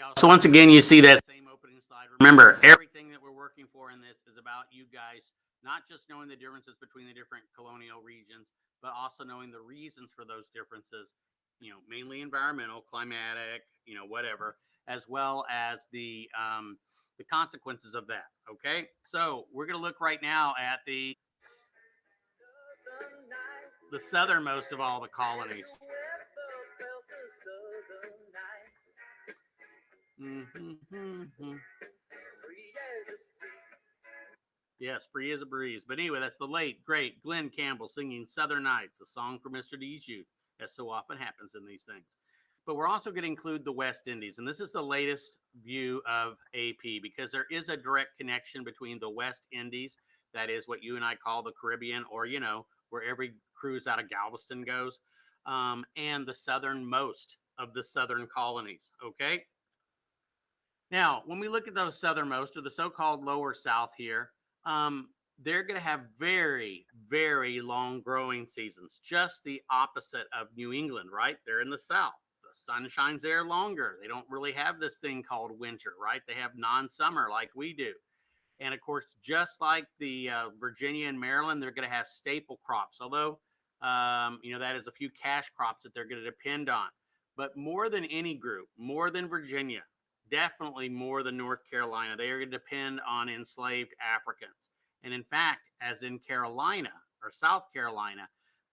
y'all. So once again, you see that same opening slide. Remember, everything that we're working for in this is about you guys, not just knowing the differences between the different colonial regions, but also knowing the reasons for those differences, mainly environmental, climatic, whatever, as well as the consequences of that. Okay. So we're going to look right now at the southernmost of all the colonies. Mm-hmm. Yes, free as a breeze. But anyway, that's the late, great Glenn Campbell singing Southern Nights, a song for Mr. D's youth, as so often happens in these things. But we're also going to include the West Indies. And this is the latest view of AP because there is a direct connection between the West Indies, that is what you and I call the Caribbean, or, where every cruise out of Galveston goes, and the southernmost of the southern colonies. Okay. Now, when we look at those southernmost or the so-called lower South here, they're going to have very, very long growing seasons, just the opposite of New England, right? They're in the South. The sun shines there longer. They don't really have this thing called winter, right? They have non-summer like we do. And of course, just like the Virginia and Maryland, they're going to have staple crops, although, that is a few cash crops that they're going to depend on. But more than any group, more than Virginia, definitely more than North Carolina, they are going to depend on enslaved Africans. And in fact, as in Carolina or South Carolina,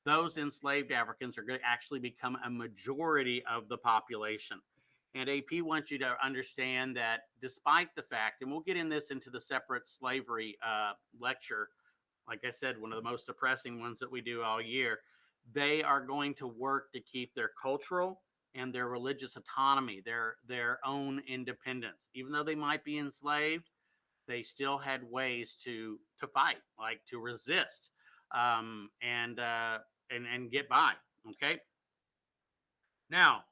those enslaved Africans are going to actually become a majority of the population. And AP wants you to understand that despite the fact, and we'll get into the separate slavery lecture, like I said, one of the most depressing ones that we do all year, they are going to work to keep their cultural and their religious autonomy, their own independence. Even though they might be enslaved, they still had ways to fight, like to resist, and get by. Okay. Now,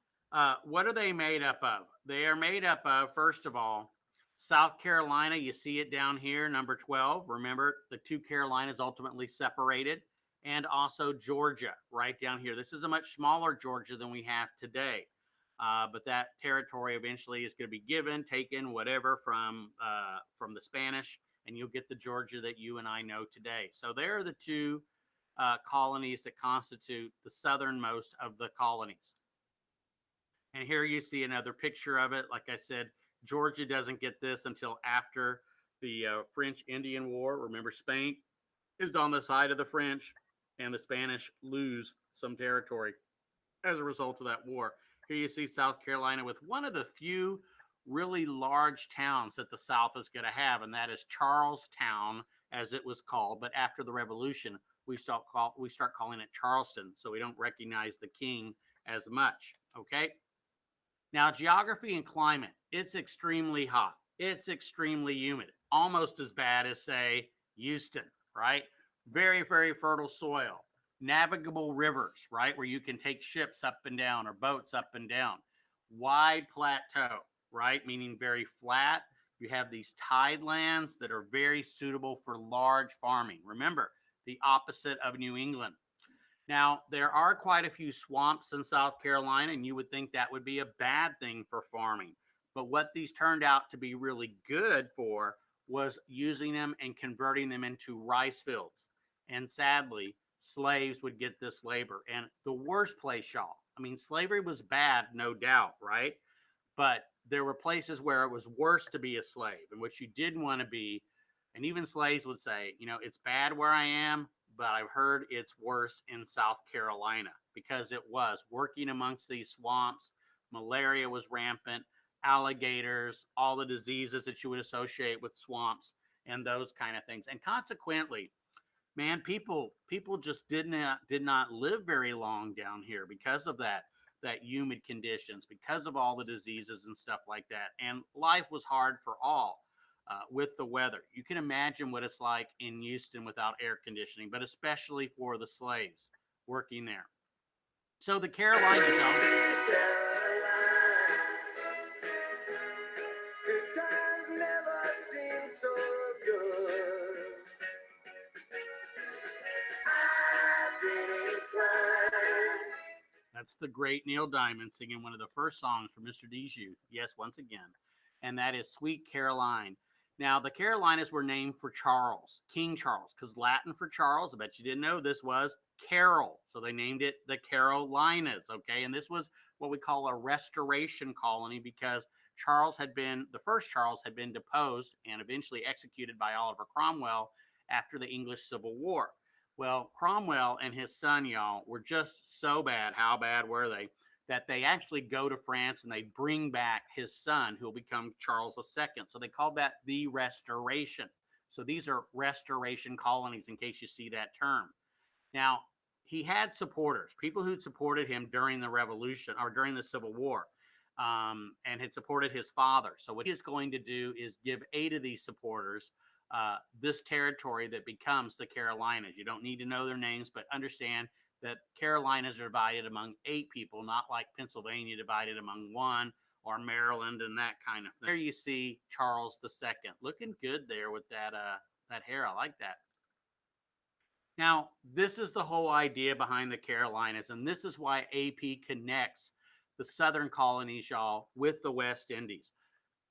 what are they made up of? They are made up of, first of all, South Carolina. You see it down here, number 12. Remember, the two Carolinas ultimately separated. And also Georgia, right down here. This is a much smaller Georgia than we have today. But that territory eventually is going to be taken, whatever, from the Spanish, and you'll get the Georgia that you and I know today. So there are the two colonies that constitute the southernmost of the colonies. And here you see another picture of it. Like I said, Georgia doesn't get this until after the French Indian War. Remember, Spain is on the side of the French, and the Spanish lose some territory as a result of that war. Here you see South Carolina with one of the few really large towns that the South is going to have, and that is Charlestown, as it was called. But after the Revolution, we start calling it Charleston, so we don't recognize the king as much. Okay. Now, geography and climate, it's extremely hot. It's extremely humid, almost as bad as, say, Houston, right? Very, very fertile soil, navigable rivers, right, where you can take ships up and down or boats up and down. Wide plateau, right, meaning very flat. You have these tidelands that are very suitable for large farming. Remember, the opposite of New England. Now, there are quite a few swamps in South Carolina, and you would think that would be a bad thing for farming. But what these turned out to be really good for was using them and converting them into rice fields. And sadly, slaves would get this labor. And the worst place, y'all, I mean, slavery was bad, no doubt, right? But there were places where it was worse to be a slave, in which you didn't want to be. And even slaves would say, it's bad where I am, but I've heard it's worse in South Carolina, because it was working amongst these swamps. Malaria was rampant, alligators, all the diseases that you would associate with swamps and those kind of things. And consequently, man, people just did not live very long down here because of that humid conditions, because of all the diseases and stuff like that. And life was hard for all. With the weather, you can imagine what it's like in Houston without air conditioning, but especially for the slaves working there. So the Carolinas, that's the great Neil Diamond singing one of the first songs from Mr. D's youth. Yes, once again. And that is Sweet Caroline. Now, the Carolinas were named for Charles, King Charles, because Latin for Charles, I bet you didn't know this, was Carol. So they named it the Carolinas, okay? And this was what we call a restoration colony because the first Charles had been deposed and eventually executed by Oliver Cromwell after the English Civil War. Well, Cromwell and his son, y'all, were just so bad. How bad were they? That they actually go to France and they bring back his son, who will become Charles II. So they called that the Restoration. So these are restoration colonies, in case you see that term. Now, he had supporters, people who supported him during the Revolution or during the Civil War, and had supported his father. So what he is going to do is give aid to these supporters this territory that becomes the Carolinas. You don't need to know their names, but understand that Carolinas are divided among 8 people, not like Pennsylvania divided among 1, or Maryland and that kind of thing. There you see Charles II, looking good there with that hair. I like that. Now, this is the whole idea behind the Carolinas, and this is why AP connects the Southern colonies, y'all, with the West Indies.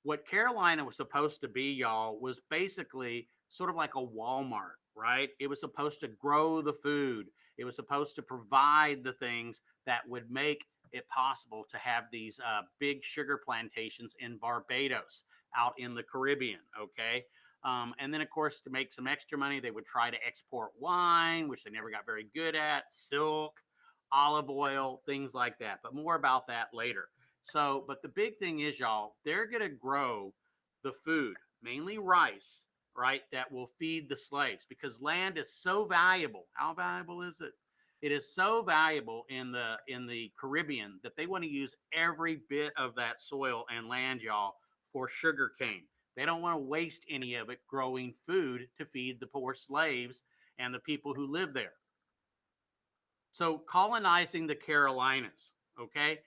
What Carolina was supposed to be, y'all, was basically sort of like a Walmart, right? It was supposed to grow the food. It was supposed to provide the things that would make it possible to have these big sugar plantations in Barbados, out in the Caribbean, okay? And then, of course, to make some extra money, they would try to export wine, which they never got very good at, silk, olive oil, things like that. But more about that later. So, but the big thing is, y'all, they're going to grow the food, mainly rice, right, that will feed the slaves because land is so valuable. How valuable is it? It is so valuable in the Caribbean that they want to use every bit of that soil and land, y'all, for sugar cane. They don't want to waste any of it growing food to feed the poor slaves and the people who live there. So colonizing the Carolinas, okay?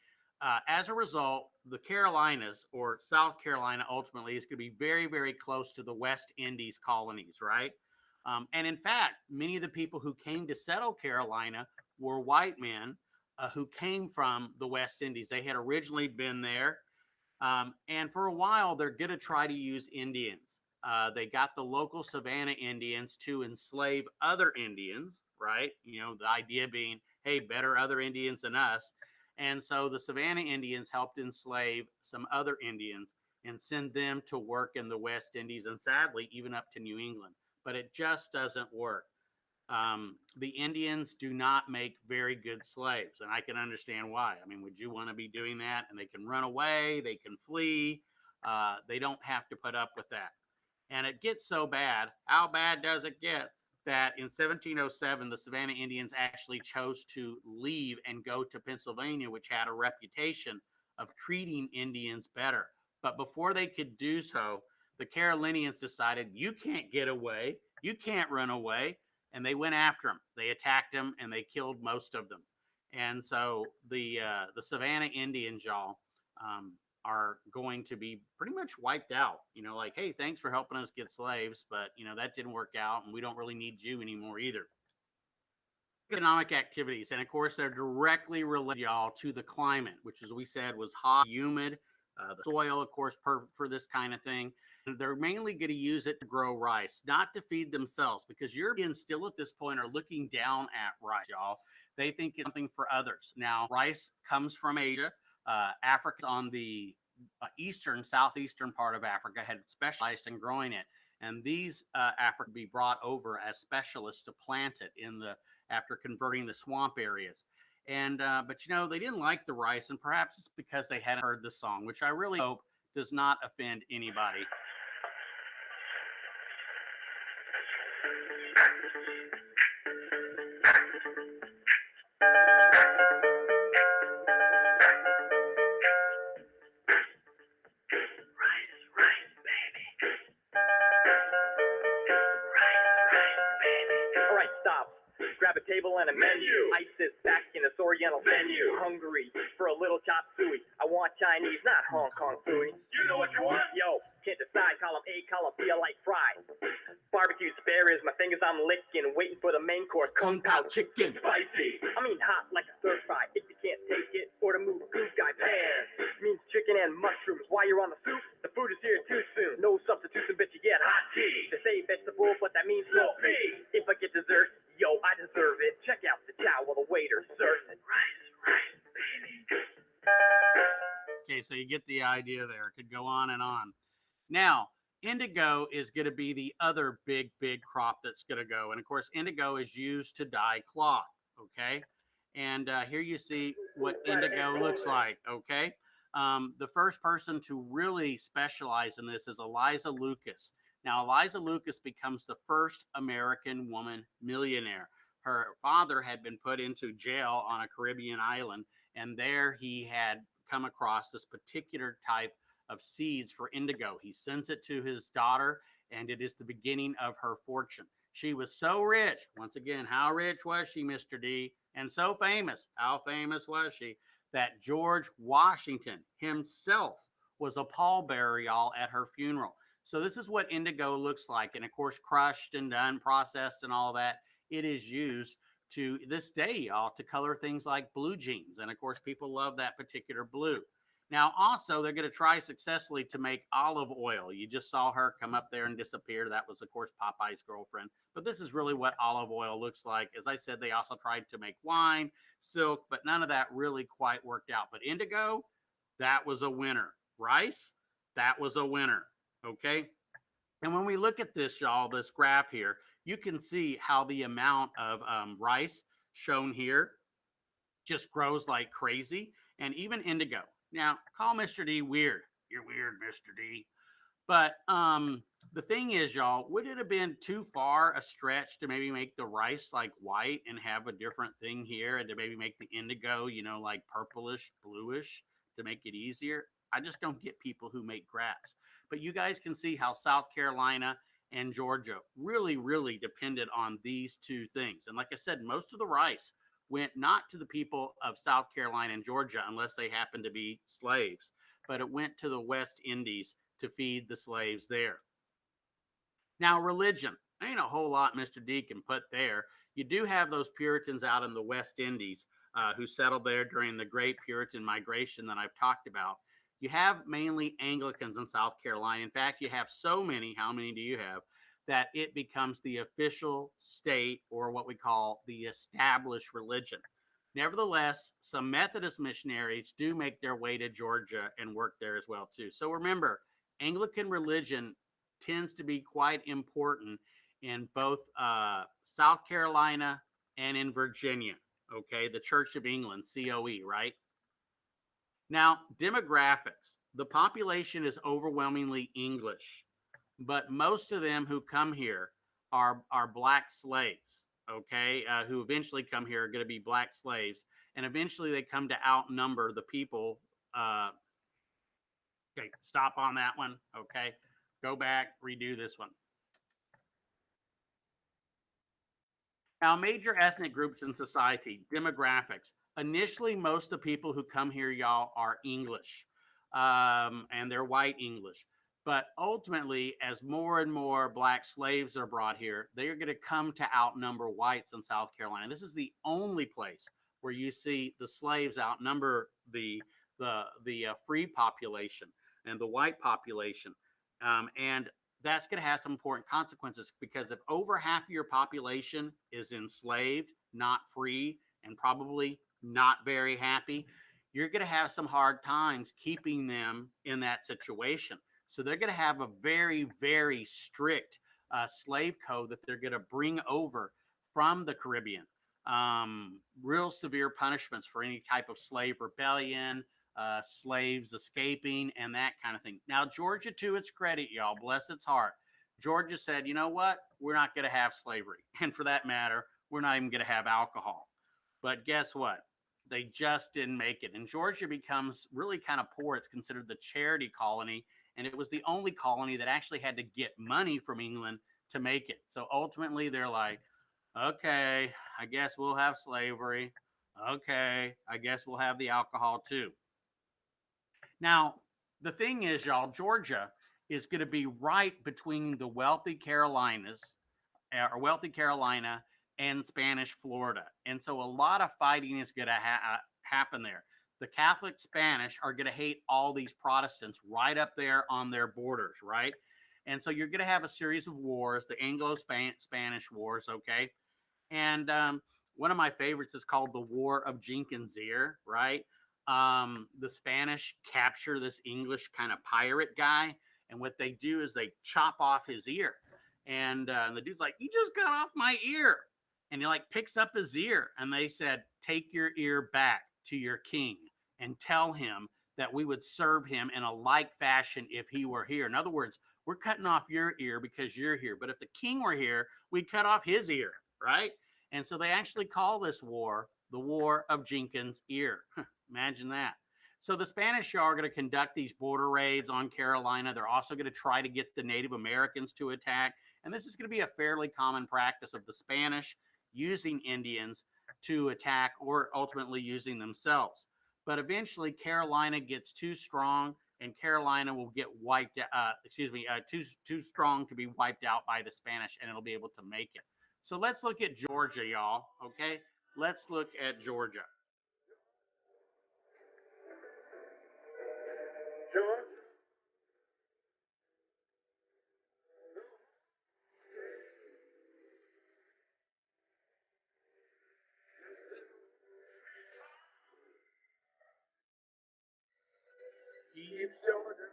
As a result, the Carolinas, or South Carolina, ultimately is going to be very, very close to the West Indies colonies, right? And in fact, many of the people who came to settle Carolina were white men who came from the West Indies. They had originally been there. And for a while, they're going to try to use Indians. They got the local Savannah Indians to enslave other Indians, right? You know, the idea being, hey, better other Indians than us. And so the Savannah Indians helped enslave some other Indians and send them to work in the West Indies and sadly, even up to New England. But it just doesn't work. The Indians do not make very good slaves, and I can understand why. I mean, would you want to be doing that? And they can run away, they can flee. They don't have to put up with that. And it gets so bad. How bad does it get? That in 1707, the Savannah Indians actually chose to leave and go to Pennsylvania, which had a reputation of treating Indians better. But before they could do so, the Carolinians decided, you can't get away, you can't run away, and they went after them. They attacked them, and they killed most of them. And so the Savannah Indians, y'all, are going to be pretty much wiped out. You know, like, hey, thanks for helping us get slaves, but, you know, that didn't work out, and we don't really need you anymore either. Economic activities, and of course, they're directly related, y'all, to the climate, which, as we said, was hot, humid. The soil, of course, perfect for this kind of thing. And they're mainly going to use it to grow rice, not to feed themselves, because Europeans still at this point are looking down at rice, y'all. They think it's something for others. Now, rice comes from Asia. Africa on the southeastern part of Africa had specialized in growing it. And these Africa be brought over as specialists to plant it after converting the swamp areas. And but you know, they didn't like the rice, and perhaps it's because they hadn't heard the song, which I really hope does not offend anybody. Grab a table and a menu. ISIS back in this oriental venue. Hungry for a little chop suey. I want Chinese, not Hong Kong suey. You know what you want? Yo, can't decide. Column A, column B, I like fries. Barbecue spare is my fingers I'm licking. Waiting for the main course. Kung Pao chicken. Spicy. I mean hot like a stir fry. If you can't take it, or to move goose guy pants. Means chicken and mushrooms. While you're on the soup, the food is here too soon. No substitution, bitch, you get hot tea. They say vegetable, but that means no fee. If I get dessert, yo, I deserve it. Check out the chow while the waiter serves it. Rice, baby. Okay, so you get the idea there. It could go on and on. Now, indigo is going to be the other big crop that's going to go. And of course, indigo is used to dye cloth. Okay. And here you see what indigo looks like. Okay. The first person to really specialize in this is Eliza Lucas. Now, Eliza Lucas becomes the first American woman millionaire. Her father had been put into jail on a Caribbean island, and there he had come across this particular type of seeds for indigo. He sends it to his daughter, and it is the beginning of her fortune. She was so rich. Once again, how rich was she, Mr. D? And so famous. How famous was she? That George Washington himself was a pallbearer, y'all, at her funeral. So this is what indigo looks like. And of course, crushed and done, processed and all that. It is used to this day, y'all, to color things like blue jeans. And of course, people love that particular blue. Now, also, they're going to try successfully to make olive oil. You just saw her come up there and disappear. That was, of course, Popeye's girlfriend. But this is really what olive oil looks like. As I said, they also tried to make wine, silk, but none of that really quite worked out. But indigo, that was a winner. Rice, that was a winner. Okay? And when we look at this, y'all, this graph here, you can see how the amount of rice shown here just grows like crazy, and even indigo. Now, call Mr. D weird. You're weird, Mr. D. But the thing is, y'all, would it have been too far a stretch to maybe make the rice like white and have a different thing here, and to maybe make the indigo, you know, like purplish, bluish to make it easier? I just don't get people who make graphs. But you guys can see how South Carolina and Georgia really depended on these two things. And like I said, most of the rice went not to the people of South Carolina and Georgia unless they happened to be slaves, but it went to the West Indies to feed the slaves there. Now, religion. Ain't a whole lot Mr. D can put there. You do have those Puritans out in the West Indies who settled there during the Great Puritan Migration that I've talked about. You have mainly Anglicans in South Carolina. In fact, you have so many, how many do you have, that it becomes the official state, or what we call the established religion. Nevertheless, some Methodist missionaries do make their way to Georgia and work there as well too. So remember, Anglican religion tends to be quite important in both South Carolina and in Virginia. Okay, the Church of England, COE, right? Now, demographics. The population is overwhelmingly English, but most of them who come here are black slaves, okay, who eventually come here are going to be black slaves, and eventually they come to outnumber the people. Okay, stop on that one, okay? Go back, redo this one. Now, major ethnic groups in society, demographics. Initially, most of the people who come here, y'all, are English, and they're white English. But ultimately, as more and more black slaves are brought here, they are going to come to outnumber whites in South Carolina. This is the only place where you see the slaves outnumber the free population and the white population. And that's going to have some important consequences, because if over half of your population is enslaved, not free, and probably not very happy, you're going to have some hard times keeping them in that situation. So they're going to have a very strict slave code that they're going to bring over from the Caribbean. Real severe punishments for any type of slave rebellion, slaves escaping, and that kind of thing. Now, Georgia, to its credit, y'all, bless its heart, Georgia said, you know what? We're not going to have slavery. And for that matter, we're not even going to have alcohol. But guess what? They just didn't make it. And Georgia becomes really kind of poor. It's considered the charity colony. And it was the only colony that actually had to get money from England to make it. So ultimately, they're like, okay, I guess we'll have slavery. Okay, I guess we'll have the alcohol too. Now, the thing is, y'all, Georgia is going to be right between the wealthy Carolinas, or wealthy Carolina, and Spanish Florida. And so a lot of fighting is going to happen there. the Catholic Spanish are going to hate all these Protestants right up there on their borders, right? And so you're going to have a series of wars, the Anglo-Spanish Wars, okay? And one of my favorites is called the War of Jenkins' Ear, right? The Spanish capture this English kind of pirate guy, and what they do is they chop off his ear. And the dude's like, "You just got off my ear." And he like picks up his ear, and they said, "Take your ear back to your king and tell him that we would serve him in a like fashion if he were here." In other words, we're cutting off your ear because you're here. But if the king were here, we'd cut off his ear, right? And so they actually call this war the War of Jenkins' Ear. Imagine that. So the Spanish are going to conduct these border raids on Carolina. They're also going to try to get the Native Americans to attack. And this is going to be a fairly common practice of the Spanish using Indians to attack or ultimately using themselves. But eventually Carolina gets too strong and Carolina will get wiped, too strong to be wiped out by the Spanish, and it'll be able to make it. So let's look at Georgia, y'all. Okay, let's look at Georgia. George. Keep Georgia.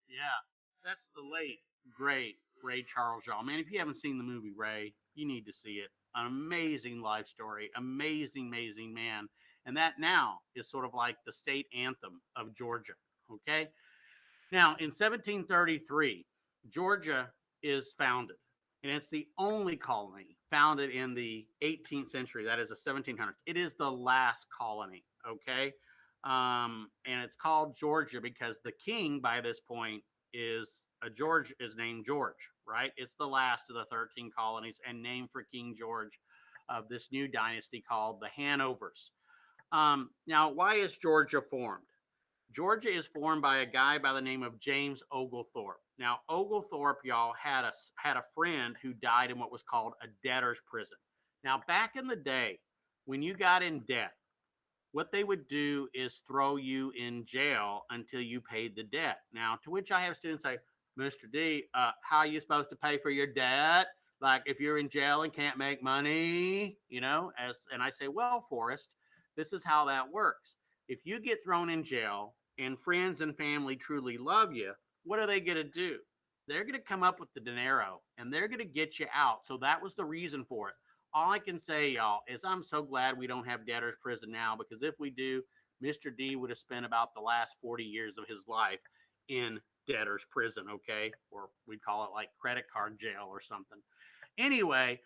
Yeah, that's the late great Ray Charles, y'all. Man, if you haven't seen the movie Ray, you need to see it. An amazing life story, amazing, amazing man. And that now is sort of like the state anthem of Georgia. Okay. Now, in 1733, Georgia is founded, and it's the only colony founded in the 18th century. That is the 1700s. It is the last colony. Okay. And it's called Georgia because the king by this point is named George, right? It's the last of the 13 colonies and named for King George of this new dynasty called the Hanovers. Now, why is Georgia formed? Georgia is formed by a guy by the name of James Oglethorpe. Now, Oglethorpe, y'all, had a friend who died in what was called a debtor's prison. Now, back in the day, when you got in debt, what they would do is throw you in jail until you paid the debt. Now, to which I have students say, "Mr. D, how are you supposed to pay for your debt? Like if you're in jail and can't make money, and I say, well, Forrest, this is how that works. If you get thrown in jail and friends and family truly love you, what are they going to do? They're going to come up with the dinero and they're going to get you out. So that was the reason for it. All I can say, y'all, is I'm so glad we don't have debtor's prison now, because if we do, Mr. D would have spent about the last 40 years of his life in debtor's prison, okay? Or we'd call it like credit card jail or something. Anyway,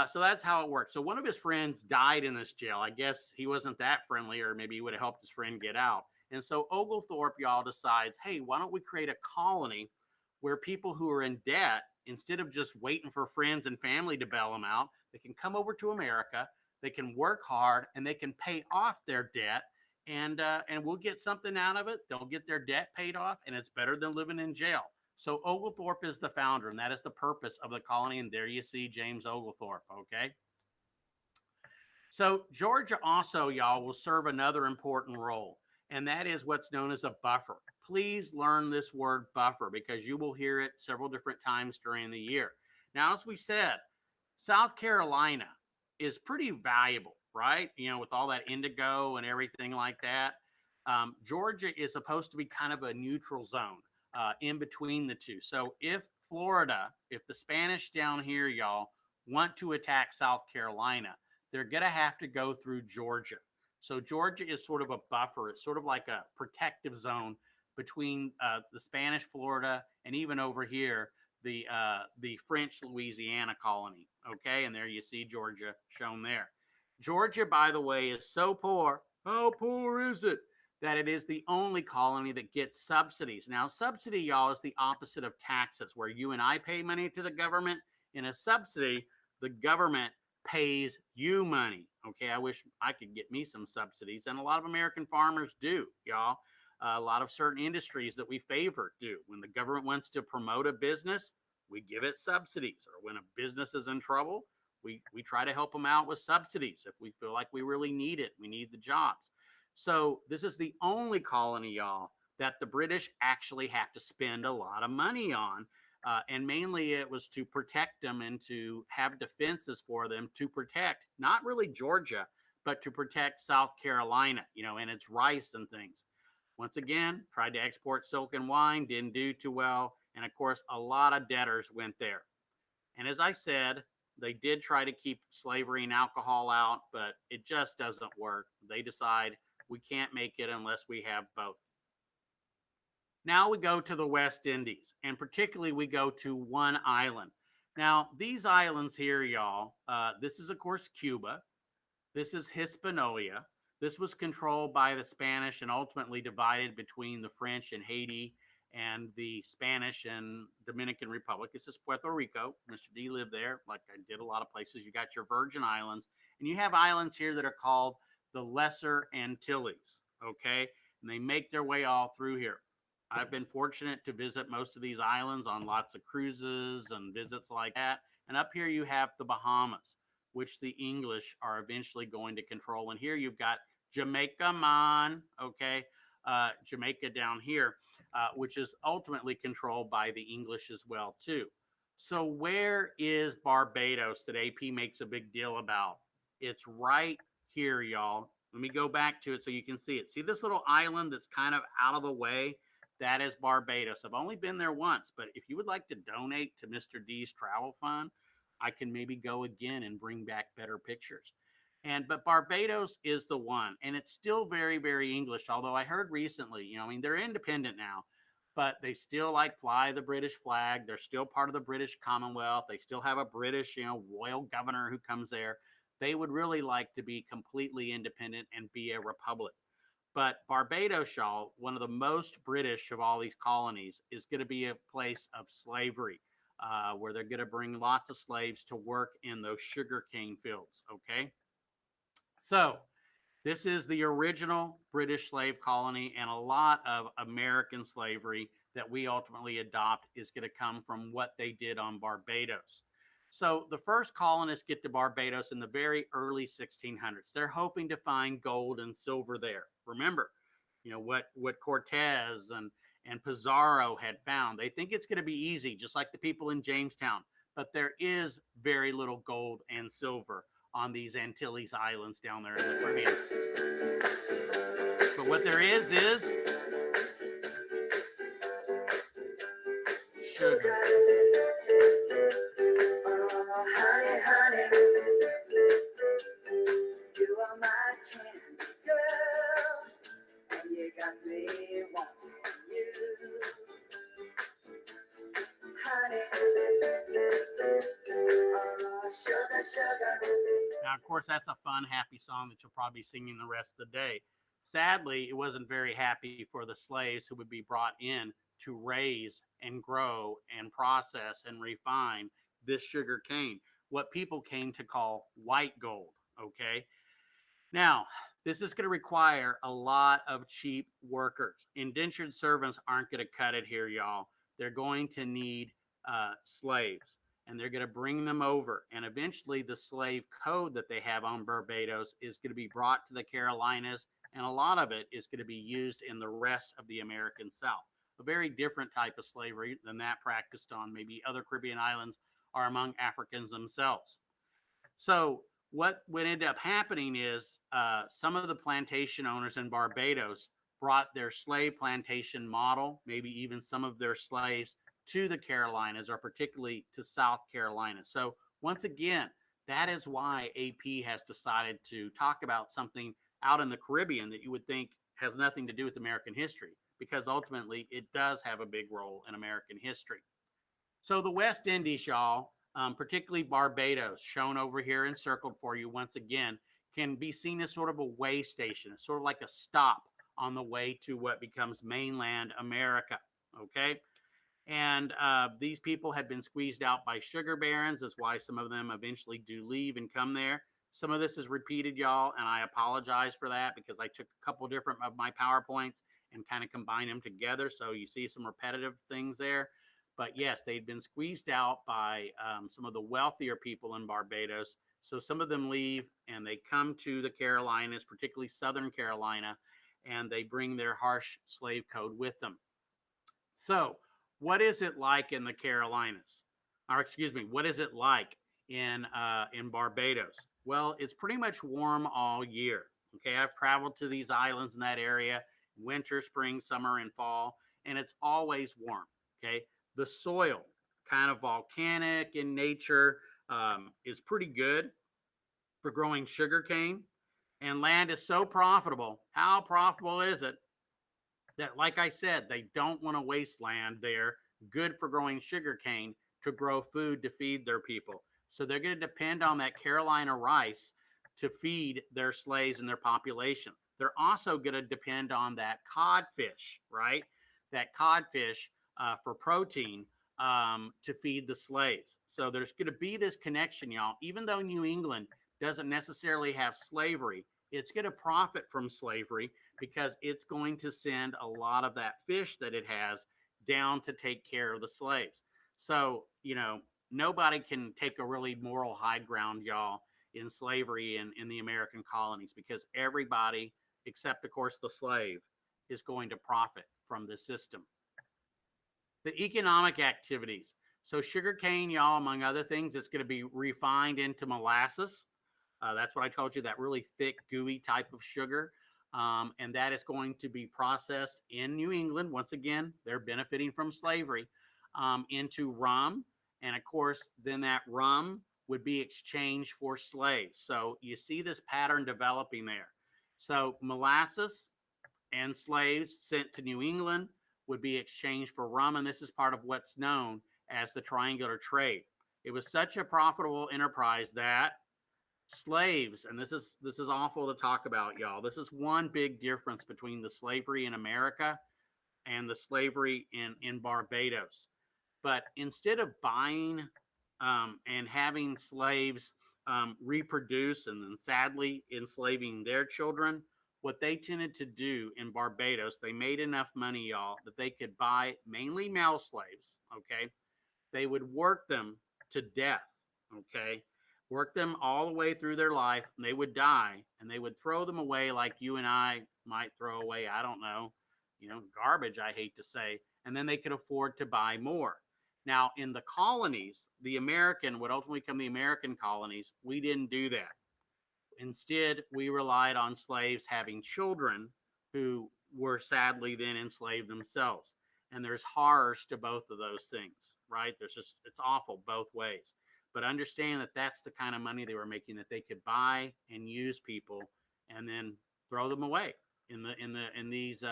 so that's how it works. So one of his friends died in this jail. I guess he wasn't that friendly, or maybe he would have helped his friend get out. And so Oglethorpe, y'all, decides, hey, why don't we create a colony where people who are in debt, instead of just waiting for friends and family to bail them out, they can come over to America, they can work hard, and they can pay off their debt, and we'll get something out of it. They'll get their debt paid off, and it's better than living in jail. So Oglethorpe is the founder, and that is the purpose of the colony. And there you see James Oglethorpe, okay? So Georgia also, y'all, will serve another important role, and that is what's known as a buffer. Please learn this word buffer because you will hear it several different times during the year. Now, as we said, South Carolina is pretty valuable, right? With all that indigo and everything like that. Georgia is supposed to be kind of a neutral zone in between the two. So if the Spanish down here, y'all, want to attack South Carolina, they're going to have to go through Georgia. So Georgia is sort of a buffer. It's sort of like a protective zone between the Spanish Florida and even over here, the French Louisiana colony. Okay, and there you see Georgia shown there. Georgia, by the way, is so poor. How poor is it? That it is the only colony that gets subsidies. Now, subsidy, y'all, is the opposite of taxes, where you and I pay money to the government. In a subsidy, the government pays you money. Okay, I wish I could get me some subsidies, and a lot of American farmers do, y'all. A lot of certain industries that we favor do. When the government wants to promote a business, we give it subsidies. Or when a business is in trouble, We try to help them out with subsidies if we feel like we really need it. We need the jobs. So this is the only colony, y'all, that the British actually have to spend a lot of money on. And mainly it was to protect them and to have defenses for them to protect not really Georgia, but to protect South Carolina, and its rice and things. Once again, tried to export silk and wine, didn't do too well. And of course, a lot of debtors went there. And as I said, they did try to keep slavery and alcohol out, but it just doesn't work. They decide we can't make it unless we have both. Now we go to the West Indies, and particularly we go to one island. Now, these islands here, y'all, this is, of course, Cuba. This is Hispaniola. This was controlled by the Spanish and ultimately divided between the French and Haiti and the Spanish and Dominican Republic. This is Puerto Rico. Mr. D lived there, like I did a lot of places. You got your Virgin Islands, and you have islands here that are called the Lesser Antilles, okay? And they make their way all through here. I've been fortunate to visit most of these islands on lots of cruises and visits like that. And up here you have the Bahamas, which the English are eventually going to control. And here you've got Jamaica, okay? Jamaica down here, which is ultimately controlled by the English as well, too. So where is Barbados that AP makes a big deal about? It's right here, y'all. Let me go back to it so you can see it. See this little island that's kind of out of the way? That is Barbados. I've only been there once, but if you would like to donate to Mr. D's travel fund, I can maybe go again and bring back better pictures. But Barbados is the one, and it's still very, very English. Although I heard recently, they're independent now, but they still like fly the British flag. They're still part of the British Commonwealth. They still have a British, royal governor who comes there. They would really like to be completely independent and be a republic. But Barbados, y'all, one of the most British of all these colonies, is going to be a place of slavery, where they're going to bring lots of slaves to work in those sugarcane fields. Okay. So this is the original British slave colony, and a lot of American slavery that we ultimately adopt is going to come from what they did on Barbados. So the first colonists get to Barbados in the very early 1600s. They're hoping to find gold and silver there. Remember, what Cortez and Pizarro had found. They think it's going to be easy, just like the people in Jamestown. But there is very little gold and silver on these Antilles Islands down there in the Caribbean. But what there is sugar. Honey, honey, you are my candy girl, and you got me wanting you. Honey, sugar, sugar. Now, of course, that's a fun, happy song that you'll probably be singing the rest of the day. Sadly, it wasn't very happy for the slaves who would be brought in to raise and grow and process and refine this sugar cane, what people came to call white gold. Okay. Now, this is going to require a lot of cheap workers. Indentured servants aren't going to cut it here, y'all. They're going to need slaves, and they're going to bring them over. And eventually, the slave code that they have on Barbados is going to be brought to the Carolinas, and a lot of it is going to be used in the rest of the American South. A very different type of slavery than that practiced on maybe other Caribbean islands or among Africans themselves. So what would end up happening is some of the plantation owners in Barbados brought their slave plantation model, maybe even some of their slaves, to the Carolinas, or particularly to South Carolina. So once again, that is why AP has decided to talk about something out in the Caribbean that you would think has nothing to do with American history, because ultimately it does have a big role in American history. So the West Indies, y'all, particularly Barbados, shown over here and circled for you once again, can be seen as sort of a way station. It's sort of like a stop on the way to what becomes mainland America, okay? And these people had been squeezed out by sugar barons. That's why some of them eventually do leave and come there. Some of this is repeated, y'all, and I apologize for that because I took a couple different of my PowerPoints and kind of combined them together. So you see some repetitive things there. But yes, they'd been squeezed out by some of the wealthier people in Barbados. So some of them leave and they come to the Carolinas, particularly Southern Carolina, and they bring their harsh slave code with them. So, what is it like in the Carolinas? Or excuse me, what is it like in Barbados? Well, it's pretty much warm all year. Okay, I've traveled to these islands in that area, winter, spring, summer, and fall, and it's always warm. Okay, the soil, kind of volcanic in nature, is pretty good for growing sugarcane, and land is so profitable. How profitable is it? That, like I said, they don't want to waste land there, good for growing sugarcane to grow food to feed their people. So they're going to depend on that Carolina rice to feed their slaves and their population. They're also going to depend on that codfish, right? That codfish for protein to feed the slaves. So there's going to be this connection, y'all. Even though New England doesn't necessarily have slavery, it's going to profit from slavery because it's going to send a lot of that fish that it has down to take care of the slaves. So, nobody can take a really moral high ground, y'all, in slavery in the American colonies because everybody, except, of course, the slave, is going to profit from this system. The economic activities. So, sugarcane, y'all, among other things, it's going to be refined into molasses. That's what I told you, that really thick, gooey type of sugar. And that is going to be processed in New England. Once again, they're benefiting from slavery into rum. And of course, then that rum would be exchanged for slaves. So you see this pattern developing there. So molasses and slaves sent to New England would be exchanged for rum. And this is part of what's known as the triangular trade. It was such a profitable enterprise that slaves, and this is awful to talk about, y'all. This is one big difference between the slavery in America and the slavery in Barbados. But instead of buying and having slaves reproduce and then sadly enslaving their children, what they tended to do in Barbados, they made enough money, y'all, that they could buy mainly male slaves. Okay, they would work them to death. Okay, work them all the way through their life, and they would die, and they would throw them away like you and I might throw away, I don't know, garbage, I hate to say, and then they could afford to buy more. Now, in the colonies, the American, would ultimately become the American colonies, we didn't do that. Instead, we relied on slaves having children who were sadly then enslaved themselves. And there's horrors to both of those things, right? It's awful both ways. But understand that that's the kind of money they were making, that they could buy and use people and then throw them away in these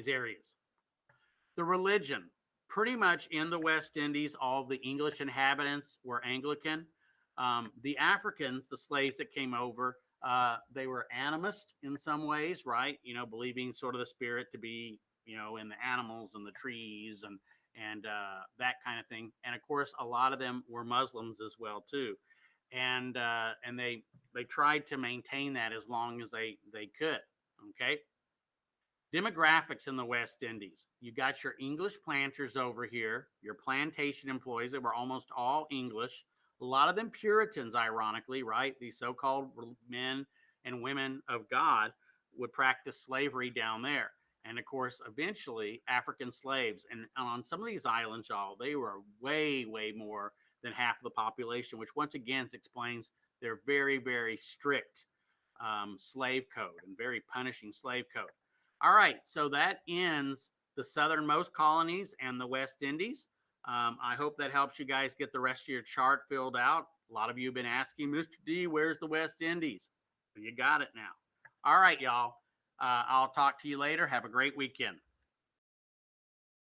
areas. The religion, pretty much in the West Indies, all of the English inhabitants were Anglican. The Africans, the slaves that came over, they were animist in some ways, right? Believing sort of the spirit to be, in the animals and the trees and that kind of thing. And of course, a lot of them were Muslims as well too. And they tried to maintain that as long as they could. Okay. Demographics in the West Indies. You got your English planters over here, your plantation employees that were almost all English. A lot of them Puritans, ironically, right? These so-called men and women of God would practice slavery down there. And of course, eventually, African slaves. And on some of these islands, y'all, they were way, way more than half of the population, which once again explains their very, very strict slave code and very punishing slave code. All right, so that ends the southernmost colonies and the West Indies. I hope that helps you guys get the rest of your chart filled out. A lot of you have been asking, Mr. D, where's the West Indies? Well, you got it now. All right, y'all. I'll talk to you later. Have a great weekend.